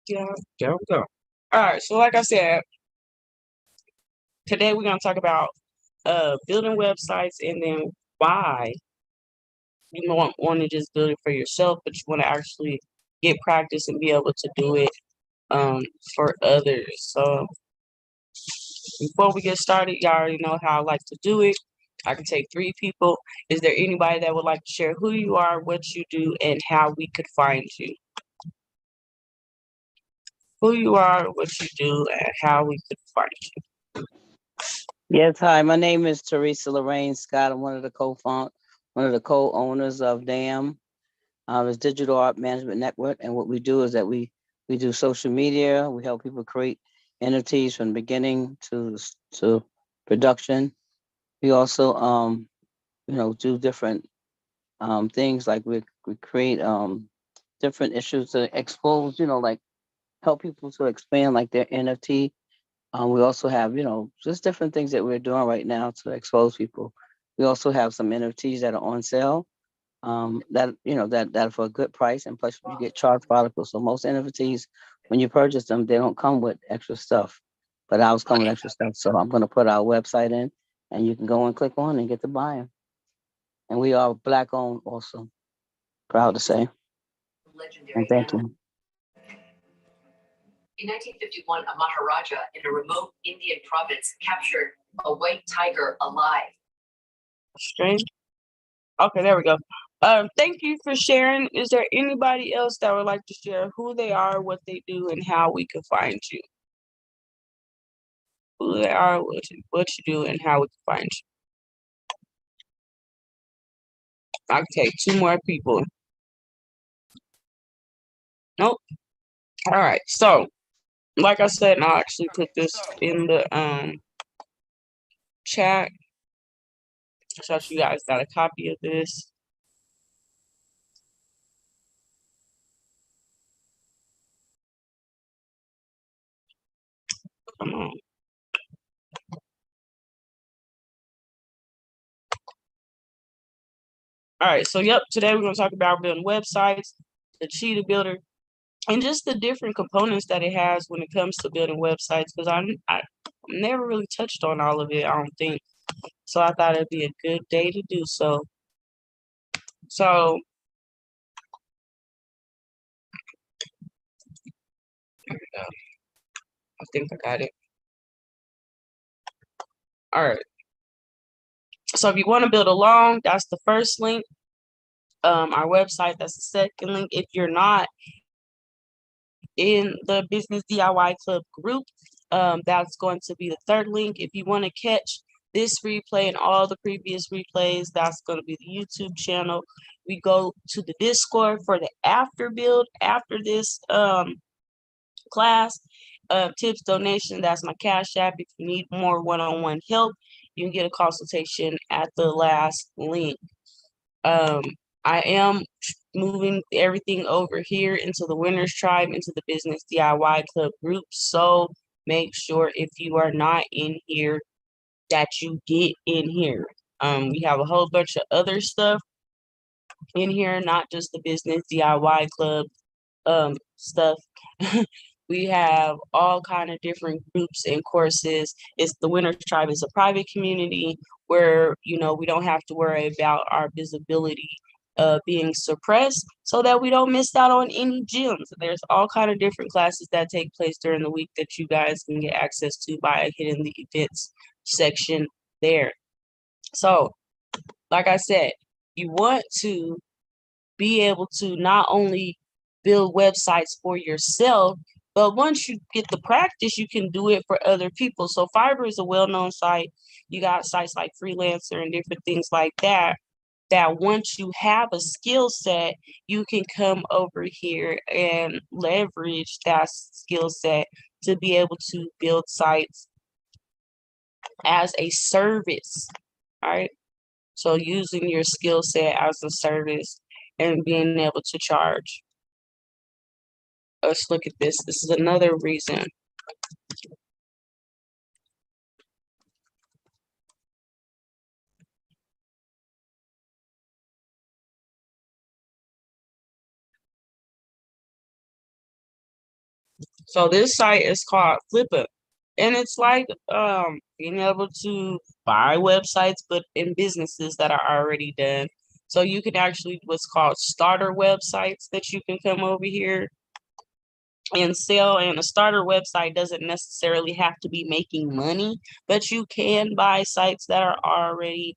Yeah, there we go. All right, so like I said, today we're gonna talk about building websites and then why you don't want to just build it for yourself, but you want to actually get practice and be able to do it um for others. So before we get started, y'all already know how I like to do it. I can take three people. Is there anybody that would like to share who you are, what you do, and how we could find you? Who you are, what you do, and how we could find you. Yes, hi. My name is Teresa Lorraine Scott. I'm one of the co-owners of DAM. It's Digital Art Management Network, and what we do is that we do social media. We help people create NFTs from the beginning to production. We also do different things like we create different issues to expose, like help people to expand like their NFT. We also have, just different things that we're doing right now to expose people. We also have some NFTs that are on sale. That for a good price, and plus you get charged for articles. So most NFTs, when you purchase them, they don't come with extra stuff, but ours come with extra stuff. So I'm going to put our website in, and you can go and click on and get to buy them. And we are Black owned, also proud to say. And thank you. In 1951, a Maharaja in a remote Indian province captured a white tiger alive. Strange. Okay, there we go. Thank you for sharing. Is there anybody else that would like to share who they are, what they do, and how we can find you? Who they are, what you do, and how we can find you. I can take two more people. Nope. All right. So, like I said, I'll actually put this in the chat so you guys got a copy of this. Come on. All right, so yep, today we're going to talk about building websites, the Cheetah Builder, and just the different components that it has when it comes to building websites, because I never really touched on all of it, I don't think. So I thought it'd be a good day to do so. So, here we go. I think I got it. All right. So if you want to build along, that's the first link. Our website, that's the second link. If you're not in the Business DIY Club group, that's going to be the third link. If you want to catch this replay and all the previous replays, that's going to be the YouTube channel. We go to the Discord for the after build after this class. Tips, donation, that's my Cash App. If you need more one-on-one help, you can get a consultation at the last link. I am moving everything over here into the Winners Tribe, into the Business DIY Club group. So make sure if you are not in here that you get in here. We have a whole bunch of other stuff in here, not just the Business DIY Club stuff. We have all kind of different groups and courses. It's the Winners Tribe is a private community where we don't have to worry about our visibility being suppressed, so that we don't miss out on any gems. There's all kind of different classes that take place during the week that you guys can get access to by hitting the events section there. So, like I said, you want to be able to not only build websites for yourself, but once you get the practice, you can do it for other people. So Fiverr is a well-known site. You got sites like Freelancer and different things like that, that once you have a skill set, you can come over here and leverage that skill set to be able to build sites as a service, all right? So using your skill set as a service and being able to charge. Let's look at this. This is another reason. So this site is called Flippa, and it's like being able to buy websites, but in businesses that are already done. So you can actually what's called starter websites that you can come over here and sell. And a starter website doesn't necessarily have to be making money, but you can buy sites that are already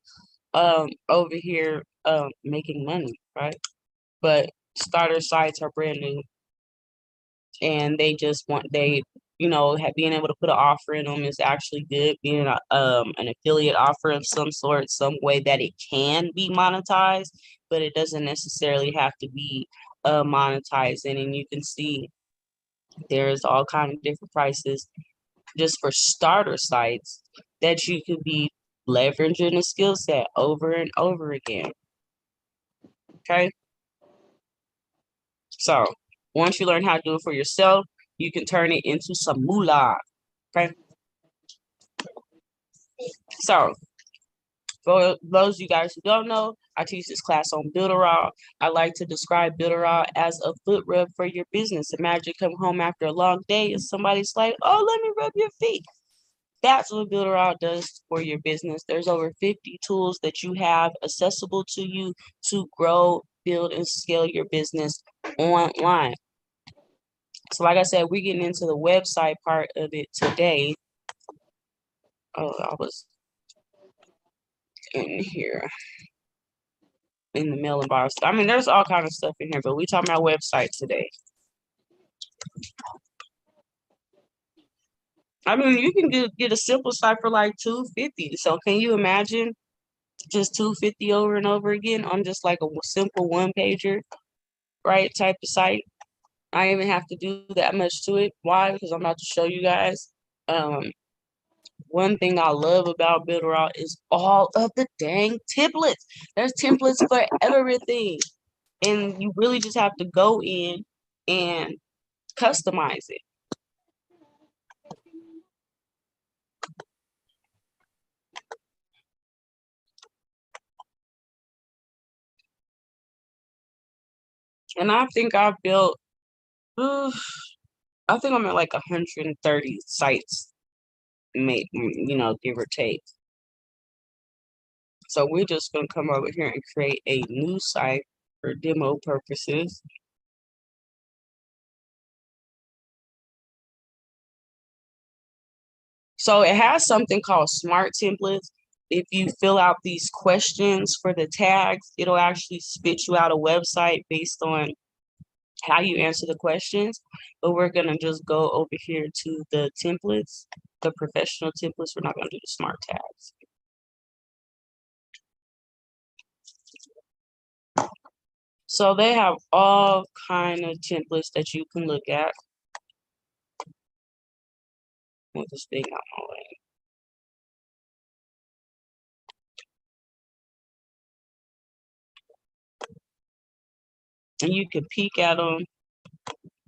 over here making money, right? But starter sites are brand new, and they just want being able to put an offer in them is actually good. Being an affiliate offer of some sort, some way that it can be monetized, but it doesn't necessarily have to be monetized. And you can see there's all kind of different prices just for starter sites that you could be leveraging a skill set over and over again. Okay. So once you learn how to do it for yourself, you can turn it into some moolah. Okay. So for those of you guys who don't know, I teach this class on Builderall. I like to describe Builderall as a foot rub for your business. Imagine come home after a long day and somebody's like, "Oh, let me rub your feet." That's what Builderall does for your business. There's over 50 tools that you have accessible to you to grow, build, and scale your business online. So like I said, we're getting into the website part of it today. Oh, I was in here in the mailing box. I mean, there's all kind of stuff in here, but we talking about website today. I mean, you can get a simple site for like $250. So can you imagine just $250 over and over again on just like a simple one pager, right? Type of site. I didn't even have to do that much to it. Why? Because I'm about to show you guys. One thing I love about Builderall is all of the dang templates. There's templates for everything. And you really just have to go in and customize it. And I think I've built, I think I'm at like 130 sites, give or take. So we're just gonna come over here and create a new site for demo purposes. So it has something called Smart Templates. If you fill out these questions for the tags, it'll actually spit you out a website based on how you answer the questions. But we're gonna just go over here to the templates, the professional templates. We're not gonna do the smart tags. So they have all kind of templates that you can look at. Move this thing out my way. And you can peek at them.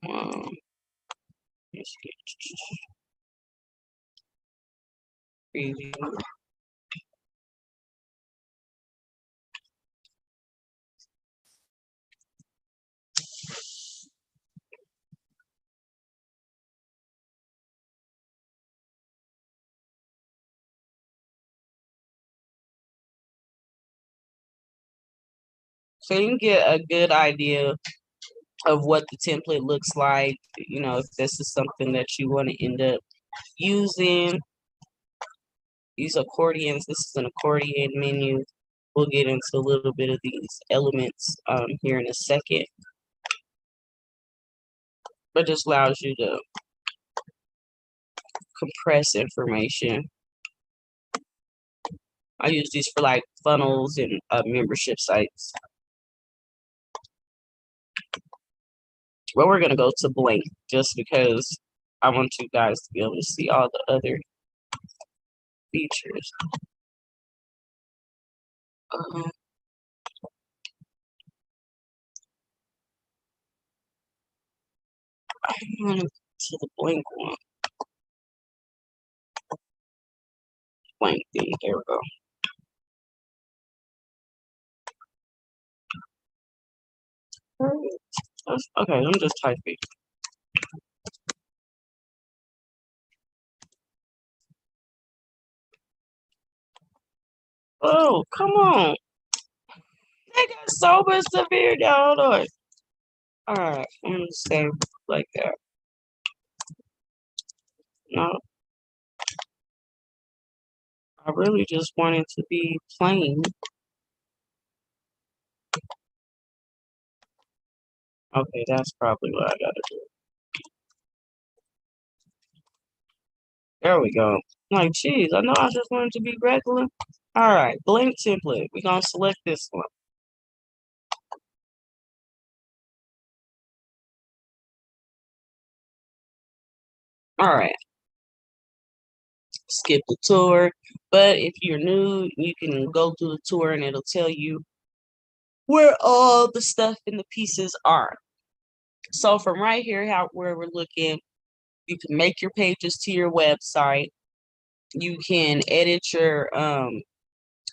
Let's see. Preview. So you can get a good idea of what the template looks like, if this is something that you want to end up using. These accordions, this is an accordion menu. We'll get into a little bit of these elements here in a second. But just allows you to compress information. I use these for like funnels and membership sites. But we're gonna go to blank just because I want you guys to be able to see all the other features. I'm gonna to the blank one. Blank thing. There we go. Okay, let me just type it. Oh, come on. They got so much stuff here now. Hold on. Alright, I'm gonna say like that. No, I really just want it to be plain. Okay, that's probably what I gotta do. There we go. Like, geez, I know I just want it to be regular. Alright, blank template. We're gonna select this one. Alright, skip the tour. But if you're new, you can go through the tour and it'll tell you where all the stuff and the pieces are. So from right here, where we're looking, you can make your pages to your website. You can edit your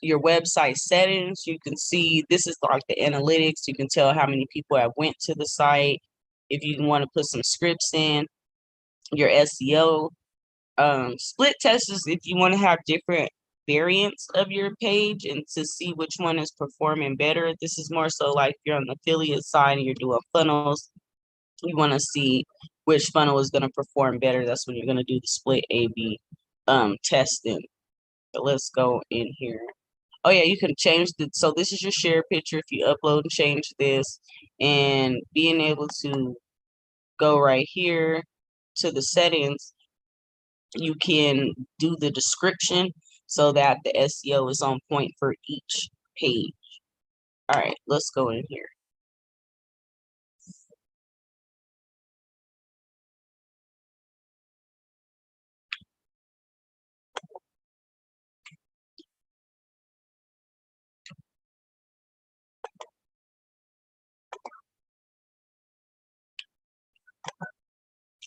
website settings. You can see this is like the analytics. You can tell how many people have went to the site. If you want to put some scripts in, your SEO. Split test is if you want to have different variants of your page and to see which one is performing better. This is more so like if you're on the affiliate side and you're doing funnels. You want to see which funnel is going to perform better. That's when you're going to do the split A/B testing. So let's go in here. Oh yeah, you can change so this is your share picture if you upload and change this, and being able to go right here to the settings, you can do the description so that the SEO is on point for each page. All right, let's go in here.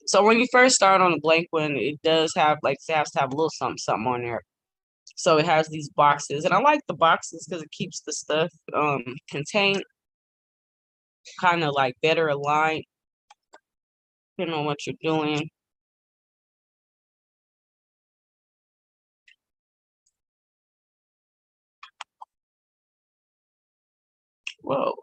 So when you first start on a blank one, it does have like it has to have a little something on there. So it has these boxes, and I like the boxes because it keeps the stuff contained, kind of like better aligned, depending on what you're doing. Whoa.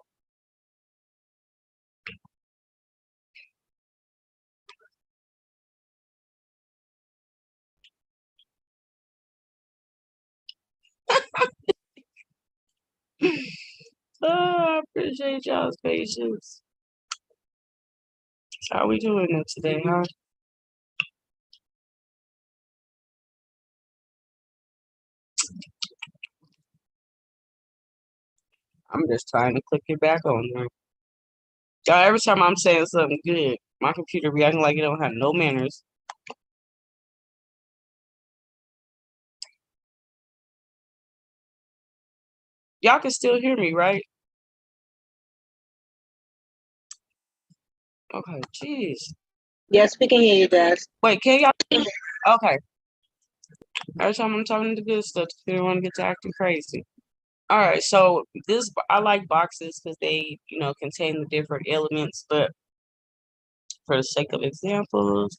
I appreciate y'all's patience. How we doing it today, huh? I'm just trying to click it back on there. Y'all, every time I'm saying something good, my computer be acting like it don't have no manners. Y'all can still hear me, right? Okay, jeez. Yes, we can hear you, Des. Wait, can y'all hear me? Okay. Every time I'm talking the good stuff, they don't want to get to acting crazy. All right, so I like boxes because they, contain the different elements, but for the sake of examples,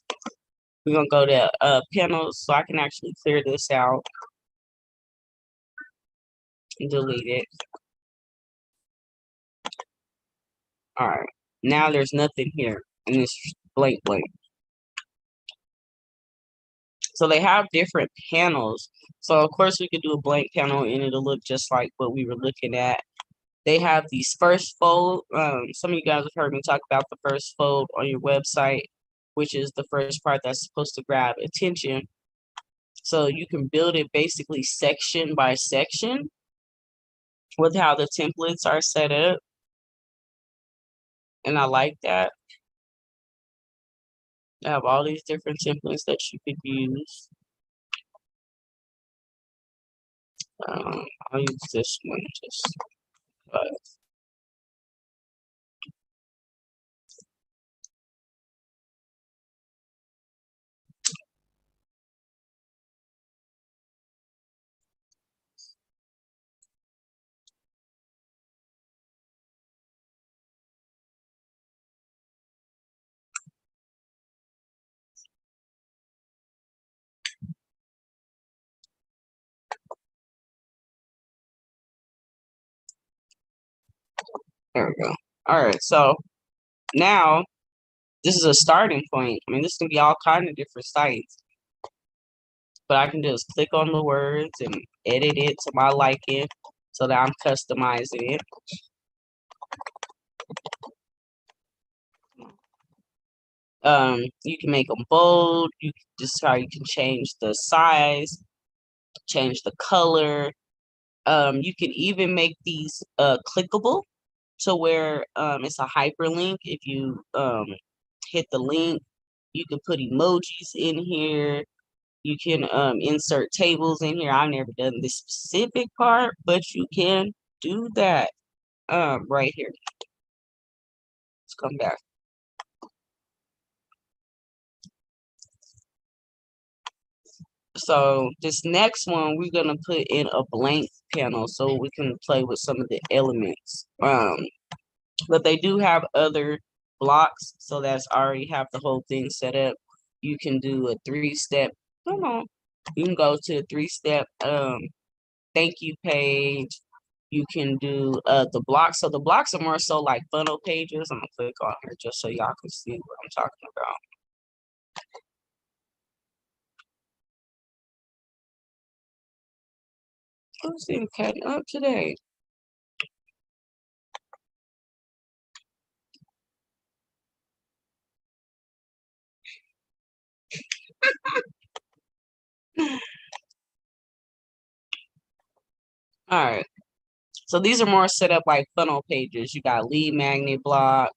we're gonna go to panels so I can actually clear this out and delete it. All right, now there's nothing here in this blank. So they have different panels. So of course we could do a blank panel and it'll look just like what we were looking at. They have these first fold. Some of you guys have heard me talk about the first fold on your website, which is the first part that's supposed to grab attention. So you can build it basically section by section with how the templates are set up. And I like that. I have all these different templates that you could use. I'll use this one just because. There we go. All right, so now this is a starting point. I mean, this can be all kind of different sites, but I can just click on the words and edit it to my liking so that I'm customizing it. You can make them bold. You can decide, you can change the size, change the color. You can even make these clickable to where it's a hyperlink. If you hit the link, you can put emojis in here. You can insert tables in here. I've never done this specific part, but you can do that right here. Let's come back. So this next one, we're gonna put in a blank panel so we can play with some of the elements. But they do have other blocks, so that's already have the whole thing set up. You can do a 3-step. Come on, you can go to a 3-step thank you page. You can do the blocks. So the blocks are more so like funnel pages. I'm gonna click on here just so y'all can see what I'm talking about. Who's in cutting up today? All right. So these are more set up like funnel pages. You got lead magnet block,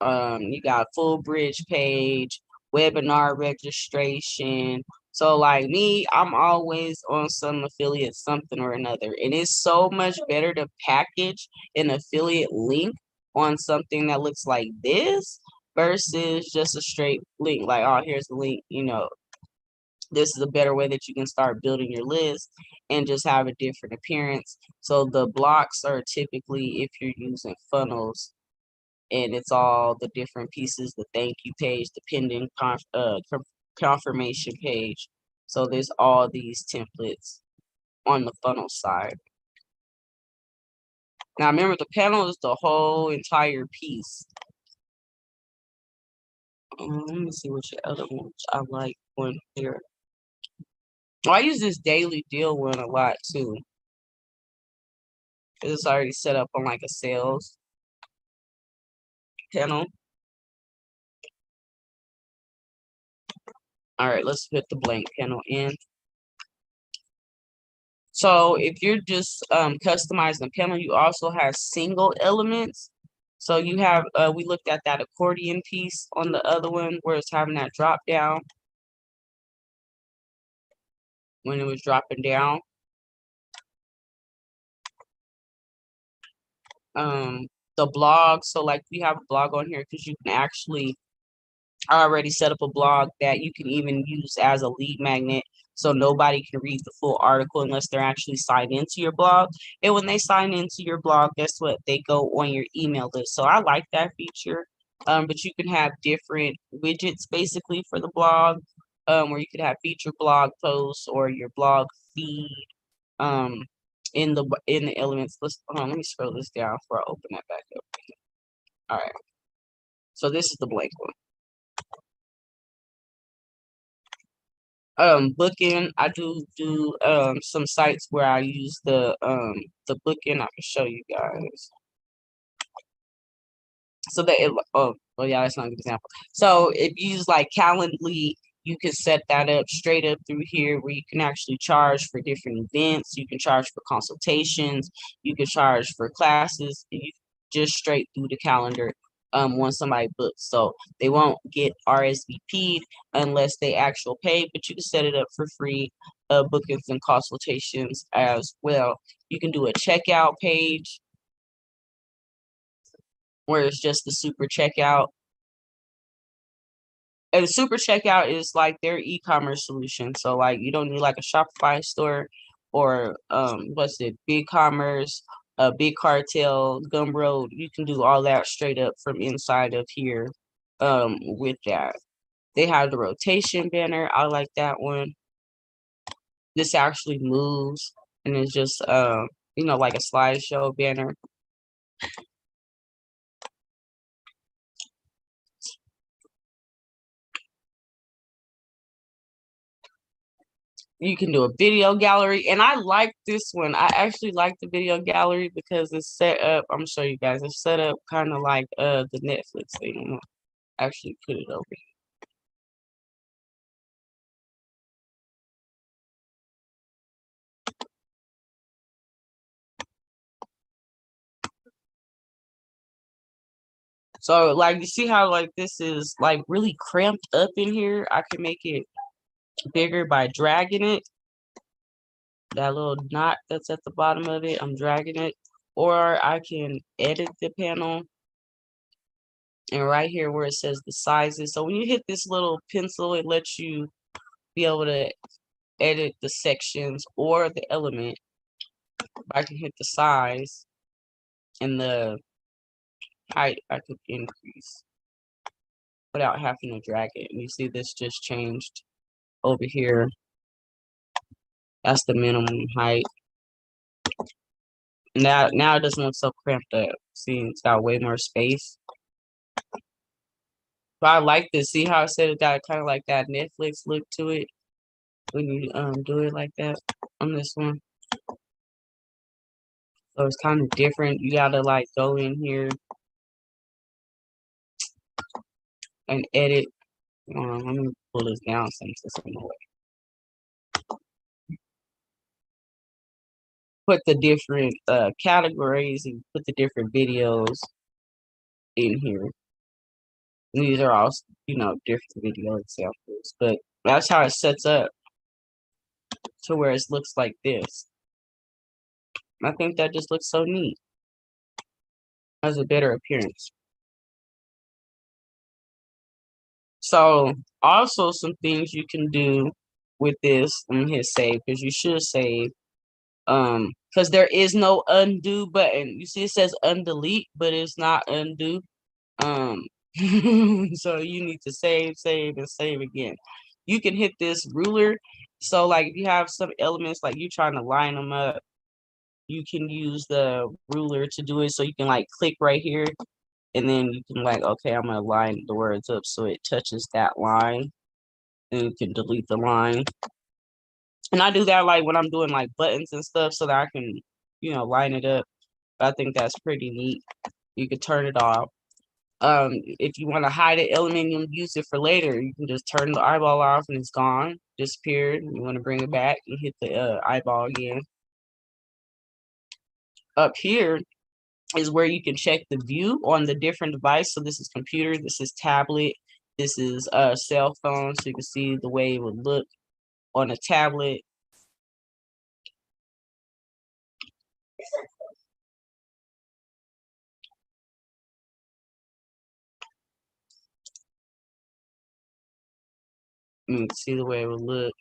you got full bridge page, webinar registration. So like me, I'm always on some affiliate something or another. And it's so much better to package an affiliate link on something that looks like this versus just a straight link. Like, oh, here's the link, this is a better way that you can start building your list and just have a different appearance. So the blocks are typically if you're using funnels, and it's all the different pieces, the thank you page, the pending confirmation page. So there's all these templates on the funnel side. Now remember, the panel is the whole entire piece. Let me see which other ones I like on here. Oh, I use this daily deal one a lot too. It's already set up on like a sales panel. All right, let's put the blank panel in. So if you're just customizing the panel, you also have single elements. So you have, we looked at that accordion piece on the other one where it's having that drop down when it was dropping down. The blog, so like we have a blog on here because you can actually already set up a blog that you can even use as a lead magnet. So nobody can read the full article unless they're actually signed into your blog. And when they sign into your blog, guess what? They go on your email list. So I like that feature. But you can have different widgets basically for the blog, where you could have featured blog posts or your blog feed in the elements. Let me scroll this down before I open that back up. All right. So this is the blank one. Booking, I do some sites where I use the booking. I can show you guys. So that yeah, that's not a good example. So if you use like Calendly, you can set that up straight up through here where you can actually charge for different events. You can charge for consultations. You can charge for classes. You just straight through the calendar. When somebody books, so they won't get RSVP'd unless they actual pay, but you can set it up for free, bookings and consultations as well. You can do a checkout page where it's just the super checkout. And the super checkout is like their e-commerce solution. So like you don't need like a Shopify store or what's it, BigCommerce, Big Cartel, Gumroad. You can do all that straight up from inside of here with that. They have the rotation banner. I like that one. This actually moves and it's just like a slideshow banner. You can do a video gallery, and I like this one. I actually like the video gallery because it's set up. I'm gonna show you guys. It's set up kind of like the Netflix thing. I'm gonna actually put it over here. So like you see how like this is like really cramped up in here. I can make it bigger by dragging it. That little knot that's at the bottom of it, I'm dragging it. Or I can edit the panel. And right here where it says the sizes. So when you hit this little pencil, it lets you be able to edit the sections or the element. I can hit the size and the height I could increase without having to drag it. And you see this just changed over here. That's the minimum height. Now it doesn't look so cramped up. See, it's got way more space. But I like this. See how I said it got kind of like that Netflix look to it when you do it like that on this one. So it's kind of different. You gotta like go in here and edit. Let me pull this down since it's in the way. Put the different categories and put the different videos in here. And these are all, different video examples, but that's how it sets up to where it looks like this. I think that just looks so neat. Has a better appearance. So also some things you can do with this, I'm gonna hit save because you should save. Because there is no undo button. You see it says undelete, but it's not undo. So you need to save, and save again. You can hit this ruler. So like if you have some elements like you trying to line them up, you can use the ruler to do it. So you can like click right here and then you can like, okay, I'm gonna line the words up so it touches that line. And you can delete the line. And I do that like when I'm doing like buttons and stuff so that I can, line it up. I think that's pretty neat. You can turn it off. If you want to hide an element and use it for later, you can just turn the eyeball off and it's gone, disappeared. You want to bring it back, you hit the eyeball again. Up here is where you can check the view on the different device. So this is computer, this is tablet, this is cell phone. So you can see the way it would look on a tablet. You can see the way it would look.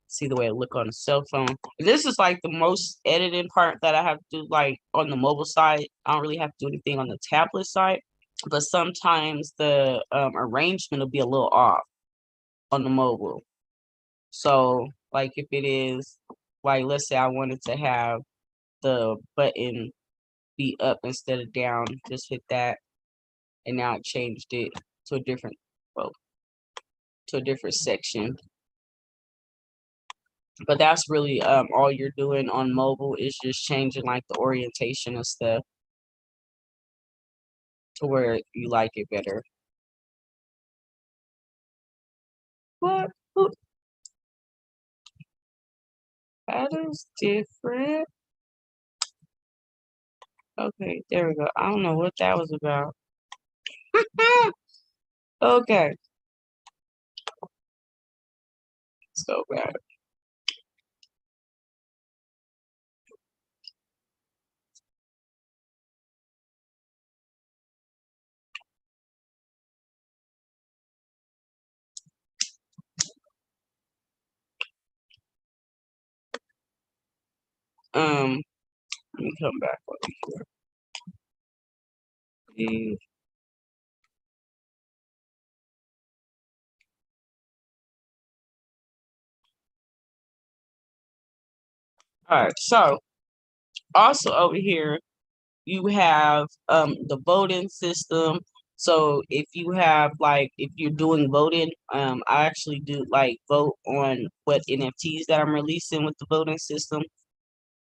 See the way it look on a cell phone. This is like the most editing part that I have to do like on the mobile side. I don't really have to do anything on the tablet side, but sometimes the arrangement will be a little off on the mobile. So like if it is like, let's say I wanted to have the button be up instead of down, just hit that and now it changed it to a different, section. But that's really all you're doing on mobile is just changing like the orientation and stuff to where you like it better. What? That is different. Okay, there we go. I don't know what that was about. Okay. Let's go back. Let me come back over here. All right, so also over here you have the voting system. So if you have like, if you're doing voting, I actually do like vote on what NFTs that I'm releasing with the voting system.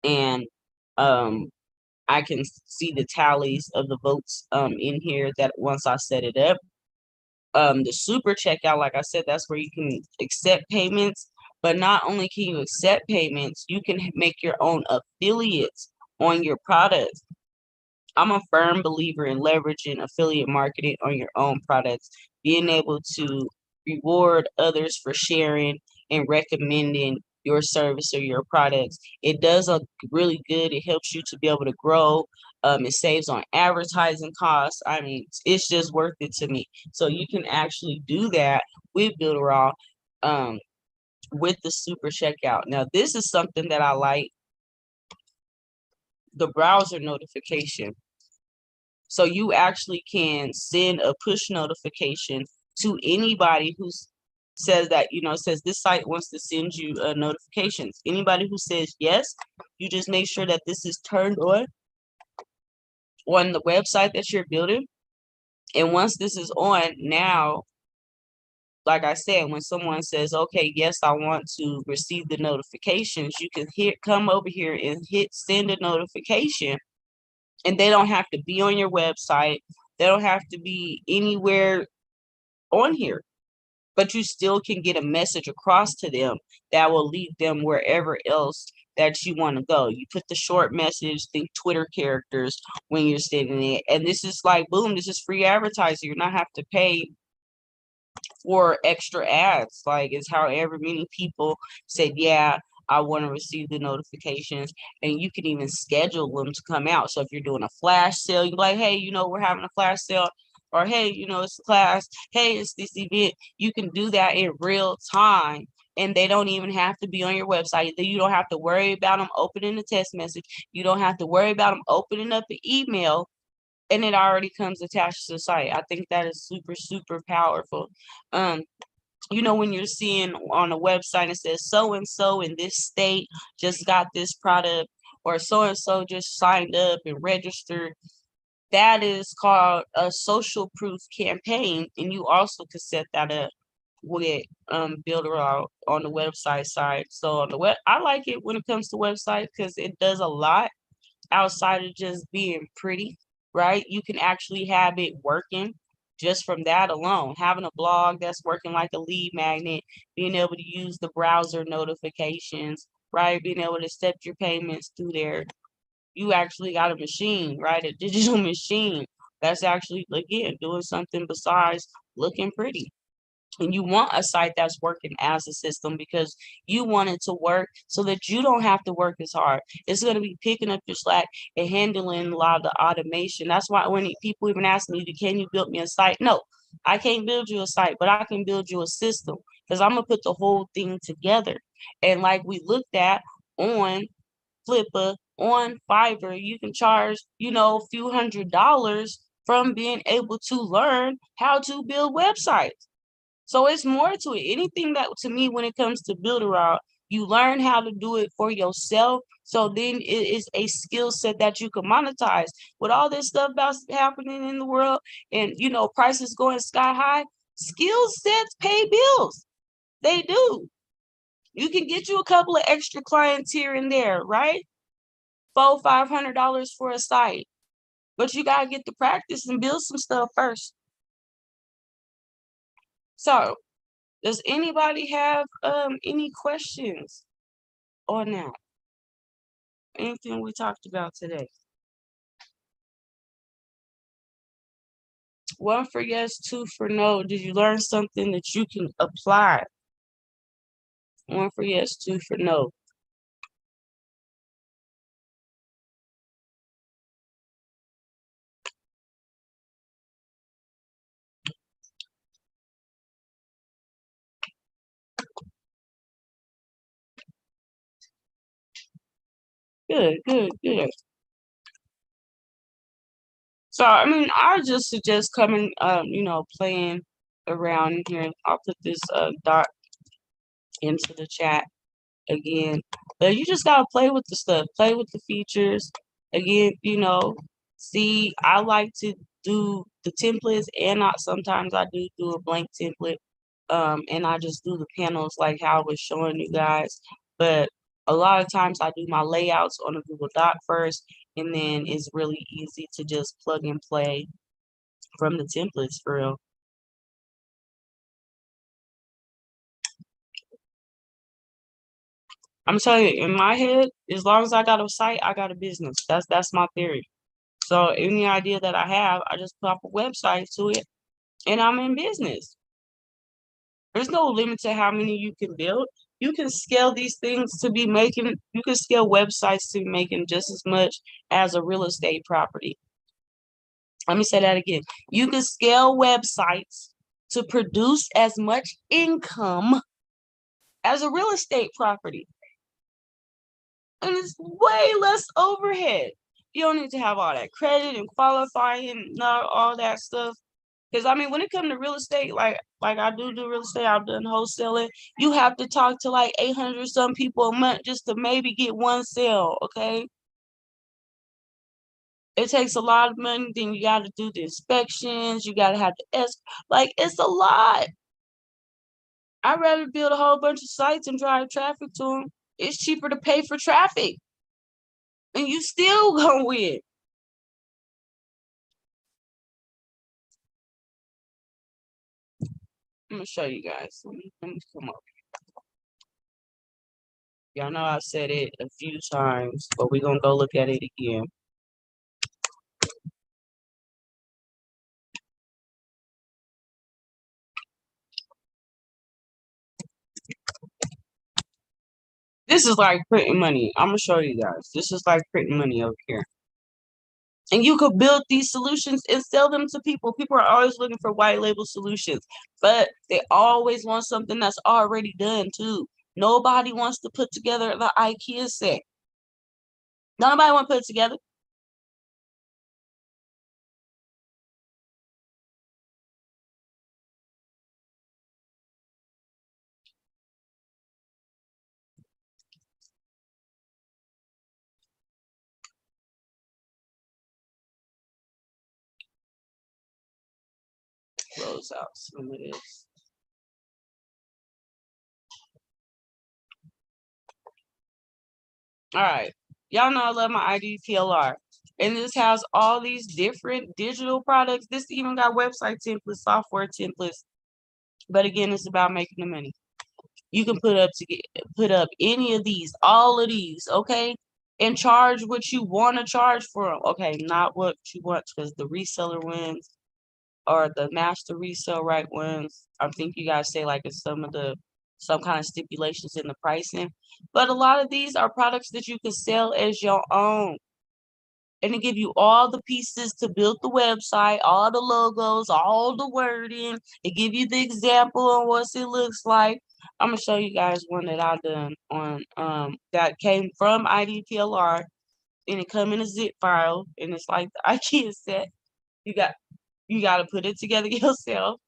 And I can see the tallies of the votes in here that once I set it up. The super checkout, like I said, that's where you can accept payments, but not only can you accept payments, you can make your own affiliates on your products. I'm a firm believer in leveraging affiliate marketing on your own products, being able to reward others for sharing and recommending your service or your products. It does a really good. It helps you to be able to grow. It saves on advertising costs. I mean, it's just worth it to me. So you can actually do that with Builderall, with the super checkout. Now, this is something that I like, the browser notification. So you actually can send a push notification to anybody who says that, says this site wants to send you notifications. Anybody who says yes, you just make sure that this is turned on the website that you're building. And once this is on, now, like I said, when someone says, okay, yes, I want to receive the notifications, you can come over here and hit send a notification. And they don't have to be on your website. They don't have to be anywhere on here, but you still can get a message across to them that will lead them wherever else that you want to go. You put the short message, the Twitter characters when you're sending it. And this is like, boom, this is free advertising. You're not have to pay for extra ads. Like, it's however many people said, yeah, I want to receive the notifications, and you can even schedule them to come out. So if you're doing a flash sale, you're like, hey, we're having a flash sale, or hey, it's a class, hey, it's this event. You can do that in real time, and they don't even have to be on your website. You don't have to worry about them opening a text message. You don't have to worry about them opening up an email, and it already comes attached to the site. I think that is super, super powerful. When you're seeing on a website, it says so and so in this state just got this product, or so and so just signed up and registered. That is called a social proof campaign, and you also can set that up with Builderall on the website side. So on the web, I like it when it comes to website because it does a lot outside of just being pretty, right? You can actually have it working just from that alone. Having a blog that's working like a lead magnet, being able to use the browser notifications, right? Being able to accept your payments through there. You actually got a machine, right? A digital machine that's actually, again, doing something besides looking pretty. And you want a site that's working as a system because you want it to work so that you don't have to work as hard. It's going to be picking up your slack and handling a lot of the automation. That's why when people even ask me, can you build me a site? No, I can't build you a site, but I can build you a system because I'm going to put the whole thing together. And like we looked at on Flippa, on Fiverr, you can charge, a few $100s from being able to learn how to build websites. So it's more to it. Anything that, to me, when it comes to Builderall, you learn how to do it for yourself. So then it is a skill set that you can monetize. With all this stuff about happening in the world and, prices going sky high, skill sets pay bills. They do. You can get you a couple of extra clients here and there, right? $400-$500 for a site. But you got to get the practice and build some stuff first. So, does anybody have any questions on that? Anything we talked about today? One for yes, two for no. Did you learn something that you can apply? One for yes, two for no. Good, good, good. So, I mean, I just suggest coming, playing around here. I'll put this dot into the chat again. But you just gotta play with the stuff, play with the features. Again, See, I like to do the templates, and sometimes I do a blank template. And I just do the panels like how I was showing you guys. But a lot of times I do my layouts on a Google Doc first, and then it's really easy to just plug and play from the templates for real. I'm telling you, in my head, as long as I got a site, I got a business. That's my theory. So any idea that I have, I just put up a website to it, and I'm in business. There's no limit to how many you can build. You can scale these things to be making, you can scale websites to be making just as much as a real estate property. Let me say that again. You can scale websites to produce as much income as a real estate property. And it's way less overhead. You don't need to have all that credit and qualifying, not all that stuff. Because I mean, when it comes to real estate, like I do real estate, I've done wholesaling. You have to talk to like 800 some people a month just to maybe get one sale. Okay, it takes a lot of money. Then you got to do the inspections. You got to have the like it's a lot. I'd rather build a whole bunch of sites and drive traffic to them. It's cheaper to pay for traffic, and you still gonna win. I'm gonna show you guys. Let me come up. Y'all know I said it a few times, but we're gonna go look at it again. This is like printing money. I'm gonna show you guys. This is like printing money over here. And you could build these solutions and sell them to people. People are always looking for white label solutions, but they always want something that's already done too. Nobody wants to put together the IKEA set. Nobody want to put it together. Close out some of this. All right. Y'all know I love my IDPLR. And this has all these different digital products. This even got website templates, software templates. But again, it's about making the money. You can put up any of these, all of these, okay? And charge what you want to charge for them. Okay, not what you want, because the reseller ones or the master resale right ones, I think you guys say like it's some kind of stipulations in the pricing. But a lot of these are products that you can sell as your own. And it give you all the pieces to build the website, all the logos, all the wording. It give you the example on what it looks like. I'm gonna show you guys one that I done on that came from IDPLR, and it come in a zip file, and it's like the IKEA set. You got to put it together yourself.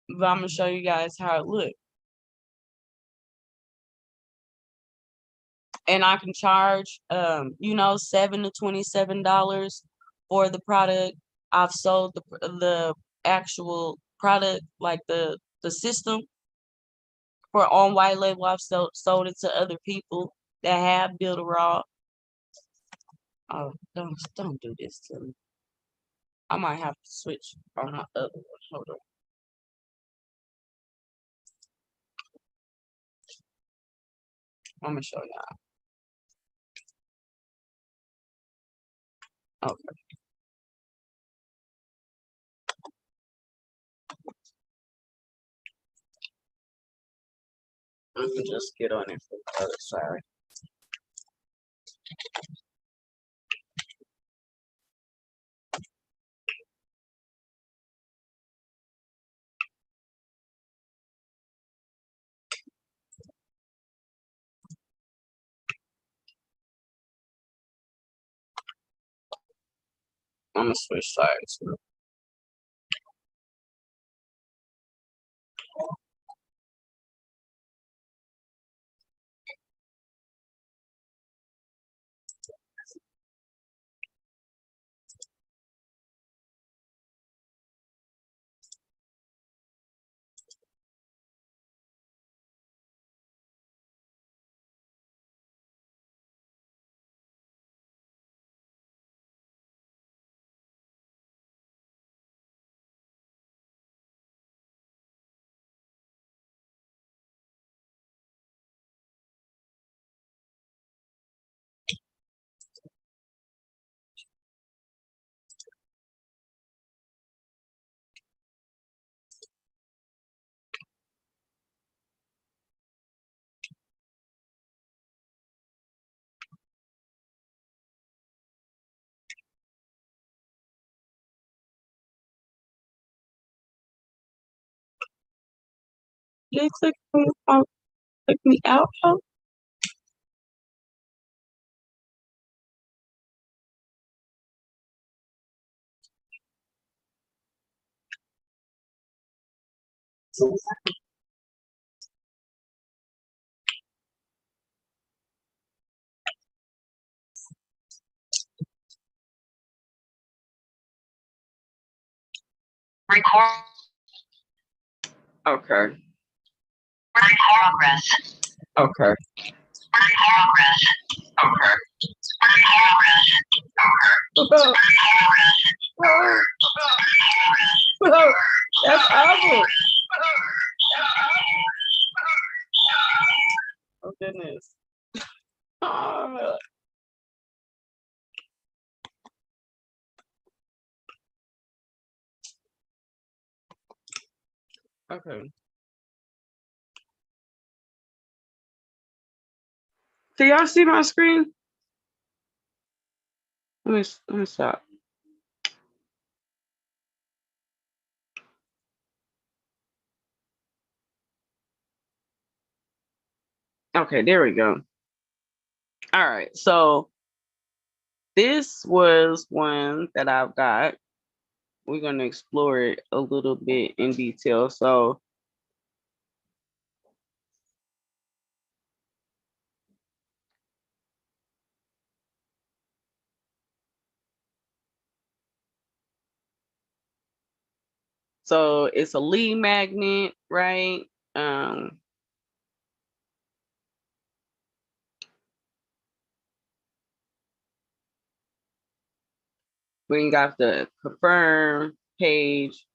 But I'm gonna show you guys how it looks. And I can charge $7 to $27 for the product. I've sold the actual product, like the system, for on white label. I've sold it to other people that have Build a Raw. Oh, don't do this to me. I might have to switch on the other one. Hold on. I'm gonna show y'all. Okay. Let me just get on it from the other side. I'm gonna switch sides. They took me out. Huh? Record Okay. progress. Okay. Progress. Progress. That's awful. Oh goodness. Ah. Okay. Can y'all see my screen? Let me stop. Okay, there we go. All right, so this was one that I've got. We're going to explore it a little bit in detail. So it's a lead magnet, right? We got the confirm page.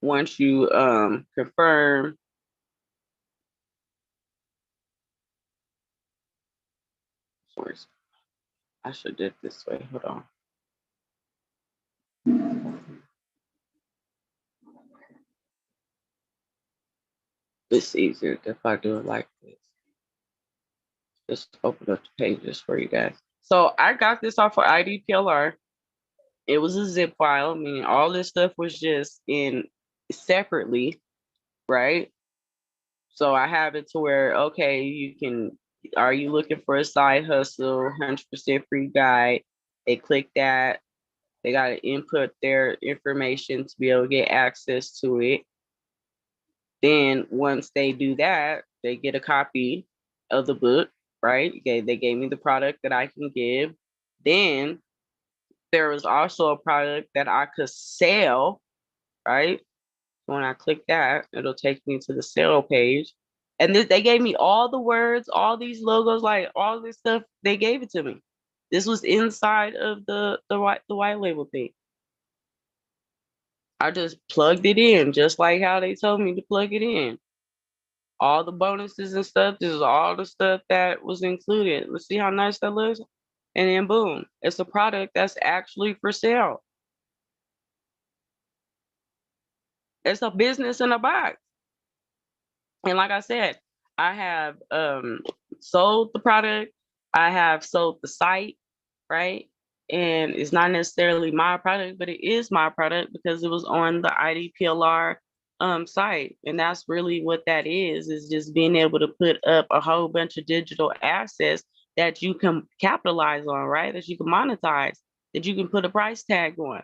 Once you confirm, I should do it this way. Hold on. It's easier if I do it like this. Just open up the pages for you guys. So I got this off of IDPLR. It was a zip file, meaning all this stuff was just in separately, right? So I have it to where, okay, you can, are you looking for a side hustle, 100% free guide? They click that. They got to input their information to be able to get access to it. Then once they do that, they get a copy of the book, right? They gave me the product that I can give. Then there was also a product that I could sell, right? When I click that, it'll take me to the sale page. And they gave me all the words, all these logos, like all this stuff. They gave it to me. This was inside of the white label thing. I just plugged it in, just like how they told me to plug it in. All the bonuses and stuff. This is all the stuff that was included. Let's see how nice that looks. And then boom, it's a product that's actually for sale. It's a business in a box. And like I said, I have sold the product. I have sold the site, right? And it's not necessarily my product, but it is my product because it was on the IDPLR site. And that's really what that is just being able to put up a whole bunch of digital assets that you can capitalize on, right? That you can monetize, that you can put a price tag on.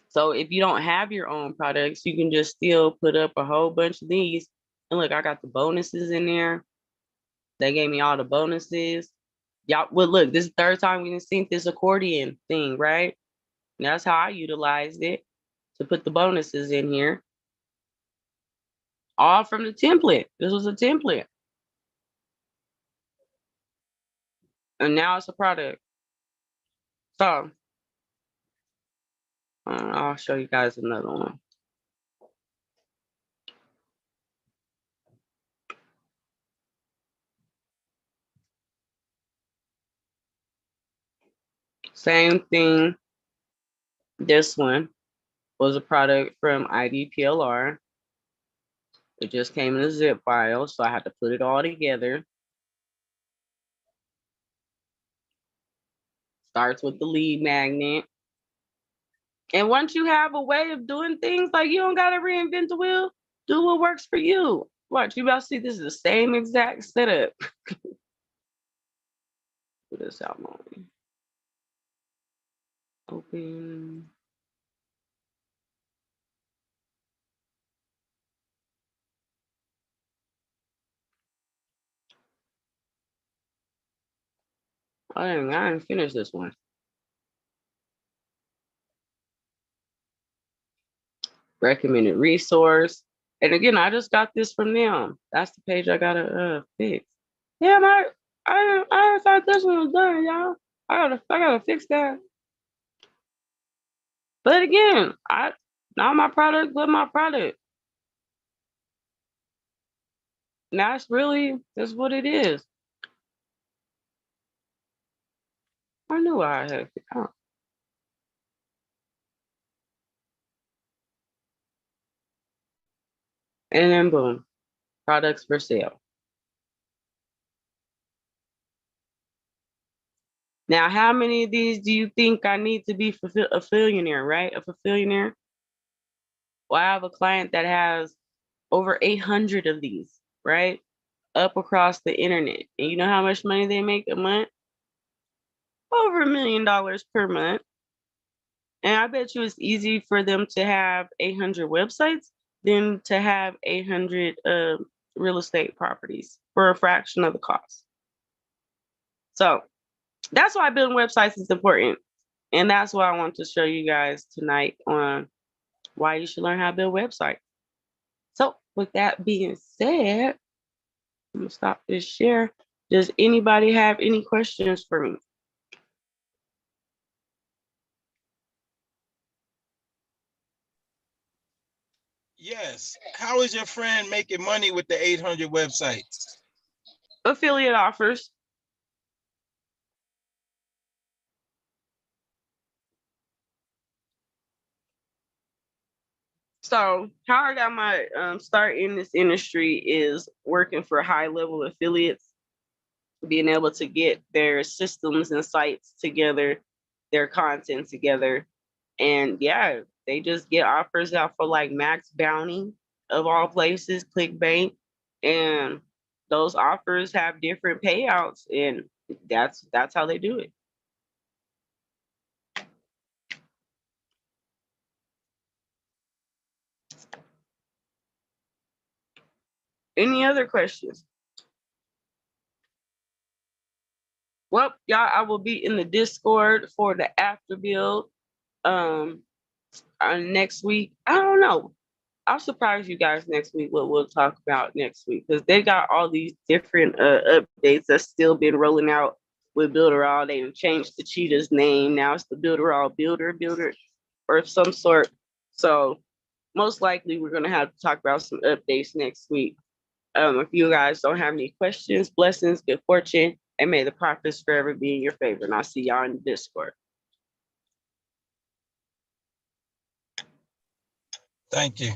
So if you don't have your own products, you can just still put up a whole bunch of these. And look, I got the bonuses in there. They gave me all the bonuses. Y'all, well, look, this is the third time we done seen this accordion thing, right? And that's how I utilized it to put the bonuses in here. All from the template. This was a template. And now it's a product. So I'll show you guys another one. Same thing. This one was a product from IDPLR. It just came in a zip file, so I had to put it all together. Starts with the lead magnet. And once you have a way of doing things, like you don't gotta reinvent the wheel, do what works for you. Watch, you about to see this is the same exact setup. Put this out more. Open. I didn't finish this one. Recommended resource. And again, I just got this from them. That's the page I gotta fix. Yeah, I thought this one was done, y'all. I gotta fix that. But again, not my product, but my product. And that's what it is. I knew I had to count. And then boom, products for sale. Now, how many of these do you think I need to be a billionaire, right? A billionaire? Well, I have a client that has over 800 of these, right? Up across the internet. And you know how much money they make a month? Over $1 million per month. And I bet you it's easy for them to have 800 websites than to have 800 real estate properties for a fraction of the cost. So that's why building websites is important. And that's why I want to show you guys tonight on why you should learn how to build websites. So with that being said, I'm gonna stop this share. Does anybody have any questions for me? Yes. How is your friend making money with the 800 websites? Affiliate offers. So how I got my start in this industry is working for high level affiliates, being able to get their systems and sites together, their content together. And yeah, they just get offers out for like Max Bounty of all places, ClickBank. And those offers have different payouts, and that's how they do it. Any other questions? Well, y'all, I will be in the Discord for the after build next week. I don't know. I'll surprise you guys next week what we'll talk about next week, because they got all these different updates that's still been rolling out with Builderall. They changed the cheetah's name. Now it's the Builderall builder or of some sort. So most likely we're gonna have to talk about some updates next week. If you guys don't have any questions, blessings, good fortune, and may the profits forever be in your favor. And I'll see y'all in the Discord. Thank you.